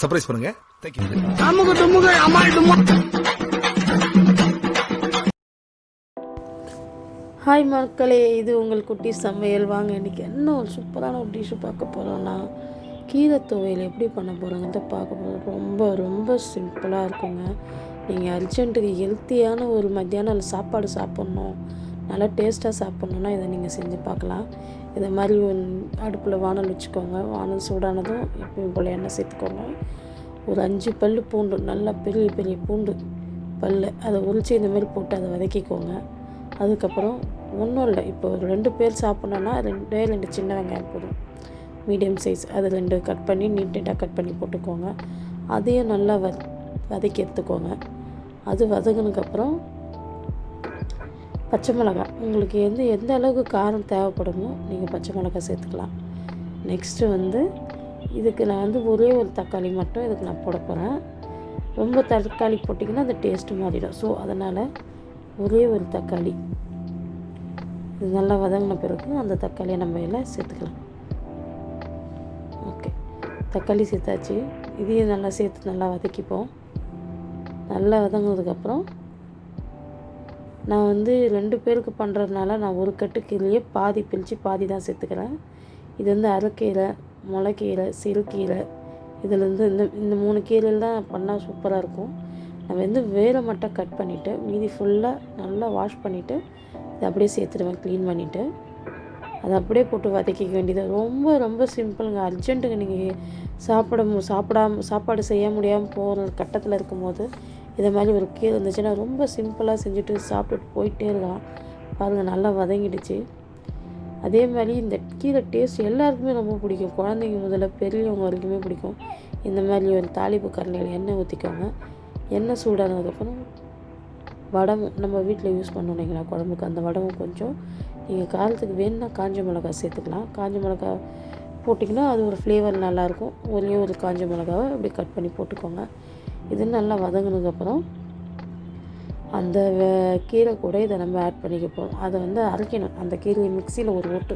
Surprise பண்ணுங்க. Thank you. Hi மக்களே, இது உங்கள் குட்டி சமையல். வாங்க இன்றைக்கி என்ன ஒரு சூப்பரான ஒரு டிஷ்ஷு பார்க்க போகிறோன்னா கீரை துவையல் எப்படி பண்ண போகிறோங்கிறத பார்க்க போகிறோம். ரொம்ப ரொம்ப சிம்பிளாக இருக்குங்க. நீங்கள் அர்ஜென்ட்டுக்கு ஹெல்த்தியான ஒரு மத்தியானம் சாப்பாடு சாப்பிட்ணும், நல்லா டேஸ்ட்டாக சாப்பிட்ணுன்னா இதை நீங்கள் செஞ்சு பார்க்கலாம். இதை மாதிரி அடுப்பில் வானல் வச்சுக்கோங்க. வானல் சூடானதும் எப்பயும் போல் எண்ணெய் சேர்த்துக்கோங்க. ஒரு 5 பல் பூண்டு, நல்லா பெரிய பெரிய பூண்டு பல், அதை உரித்து இந்தமாரி போட்டு அதை வதக்கிக்கோங்க. அதுக்கப்புறம் ஒன்றும் இல்லை, இப்போ ஒரு 2 பேர் சாப்பிட்ணுன்னா 2 சின்ன வெங்காயம் போதும், மீடியம் சைஸ். அது 2 கட் பண்ணி நீட்டாக கட் பண்ணி போட்டுக்கோங்க. அதையும் நல்லா வதக்கி எடுத்துக்கோங்க. அது வதங்கினதுக்கப்புறம் பச்சை மிளகாய், உங்களுக்கு எந்த அளவுக்கு காரம் தேவைப்படுமோ நீங்கள் பச்சை மிளகாய் சேர்த்துக்கலாம். நெக்ஸ்ட்டு இதுக்கு நான் ஒரே ஒரு தக்காளி மட்டும் இதுக்கு நான் போட போகிறேன். ரொம்ப தக்காளி போட்டிங்கன்னா அந்த டேஸ்ட்டு மாறிடும். ஸோ அதனால் ஒரே ஒரு தக்காளி, இது நல்லா வதங்கின பிறகு அந்த தக்காளியை நம்ம எல்லாம் சேர்த்துக்கலாம். ஓகே, தக்காளி சேர்த்தாச்சு. இதையும் நல்லா சேர்த்து நல்லா வதக்கிப்போம். நல்லா வதங்கினதுக்கப்புறம் நான் 2 பேருக்கு பண்ணுறதுனால நான் ஒரு கட்டு கீரையே பாதி பிரித்து பாதி தான் சேர்த்துக்கிறேன். இது அரைக்கீரை, முளைக்கீரை, சிறுகீரை, இதிலேருந்து இந்த 3 கீரையில் தான் பண்ணால் சூப்பராக இருக்கும். நான் வேரை மட்டும் கட் பண்ணிவிட்டு மீதி ஃபுல்லாக நல்லா வாஷ் பண்ணிவிட்டு இதை அப்படியே சேர்த்துடுவேன். க்ளீன் பண்ணிவிட்டு அதை அப்படியே போட்டு வதக்கிக்க வேண்டியது. ரொம்ப ரொம்ப சிம்பிளுங்க. அர்ஜென்ட்டுங்க, நீங்கள் சாப்பாடு செய்ய முடியாமல் போகிற கட்டத்தில் இருக்கும்போது இதை மாதிரி ஒரு கீரை இருந்துச்சுன்னா ரொம்ப சிம்பிளாக செஞ்சுட்டு சாப்பிட்டுட்டு போயிட்டே இருக்கலாம். பாருங்கள், நல்லா வதங்கிடுச்சு. அதே மாதிரி இந்த கீரை டேஸ்ட் எல்லாருக்குமே ரொம்ப பிடிக்கும். குழந்தைங்க முதல்ல பெரியவங்க வரைக்குமே பிடிக்கும். இந்த மாதிரி ஒரு தாளிப்பு கரண்டியில் எண்ணெய் ஊற்றிக்கோங்க. எண்ணெய் சூடானதுக்கப்புறம் வடமும் நம்ம வீட்டில் யூஸ் பண்ணோம் இல்லைங்களா குழம்புக்கு, அந்த வடமும் கொஞ்சம் நீங்கள் காரத்துக்கு வேணும்னா காஞ்ச மிளகாய் சேர்த்துக்கலாம். காஞ்ச மிளகாய் போட்டிங்கன்னா அது ஒரு ஃப்ளேவர் நல்லாயிருக்கும். ஒரே ஒரு காஞ்ச மிளகாவை அப்படி கட் பண்ணி போட்டுக்கோங்க. இது நல்லா வதங்கினதுக்கப்புறம் அந்த கீரை கூட இதை நம்ம ஆட் பண்ணிக்க போகிறோம். அதை அரைக்கணும். அந்த கீரையை மிக்சியில் ஒரு ஓட்டு,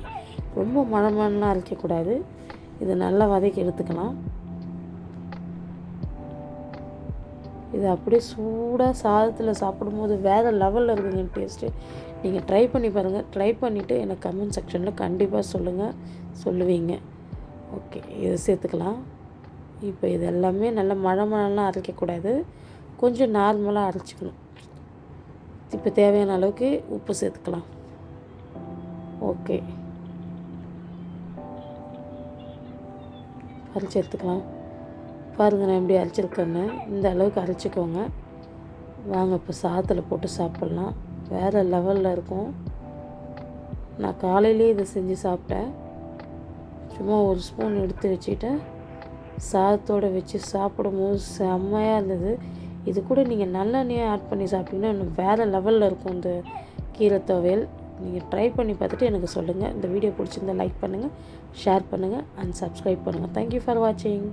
ரொம்ப மணமண்ணாக அரைக்கக்கூடாது. இதை நல்லா வதக்கி எடுத்துக்கலாம். இது அப்படியே சூடாக சாதத்தில் சாப்பிடும்போது வேறு லெவலில் இருக்குங்க டேஸ்ட்டு. நீங்கள் ட்ரை பண்ணி பாருங்கள். ட்ரை பண்ணிவிட்டு எனக்கு கமெண்ட் செக்ஷனில் கண்டிப்பாக சொல்லுவீங்க. ஓகே, இதை சேர்த்துக்கலாம். இப்போ இது எல்லாமே நல்லா மழை அரைக்கக்கூடாது, கொஞ்சம் நார்மலாக அரைச்சிக்கணும். இப்போ தேவையான அளவுக்கு உப்பு சேர்த்துக்கலாம். ஓகே, அரைச்சி எடுத்துக்கலாம். பாருங்கள், நான் எப்படி அரைச்சிருக்கேன்னு. இந்த அளவுக்கு அரைச்சிக்கோங்க. வாங்க இப்போ சாதத்தில் போட்டு சாப்பிட்லாம். வேறு லெவலில் இருக்கும். நான் காலையிலே இதை செஞ்சு சாப்பிட்டேன். சும்மா ஒரு ஸ்பூன் எடுத்து வச்சுக்கிட்டேன், சாதத்தோடு வச்சு சாப்பிடும்போது செம்மையாக இருந்தது. இது கூட நீங்கள் நல்லெண்ணெயை ஆட் பண்ணி சாப்பிட்டீங்கன்னா இன்னும் வேறு லெவலில் இருக்கும் இந்த கீரை துவையல். நீங்கள் ட்ரை பண்ணி பார்த்துட்டு எனக்கு சொல்லுங்கள். இந்த வீடியோ பிடிச்சிருந்தால் லைக் பண்ணுங்கள், ஷேர் பண்ணுங்கள் அண்ட் சப்ஸ்கிரைப் பண்ணுங்கள். தேங்க்யூ ஃபார் வாட்சிங்.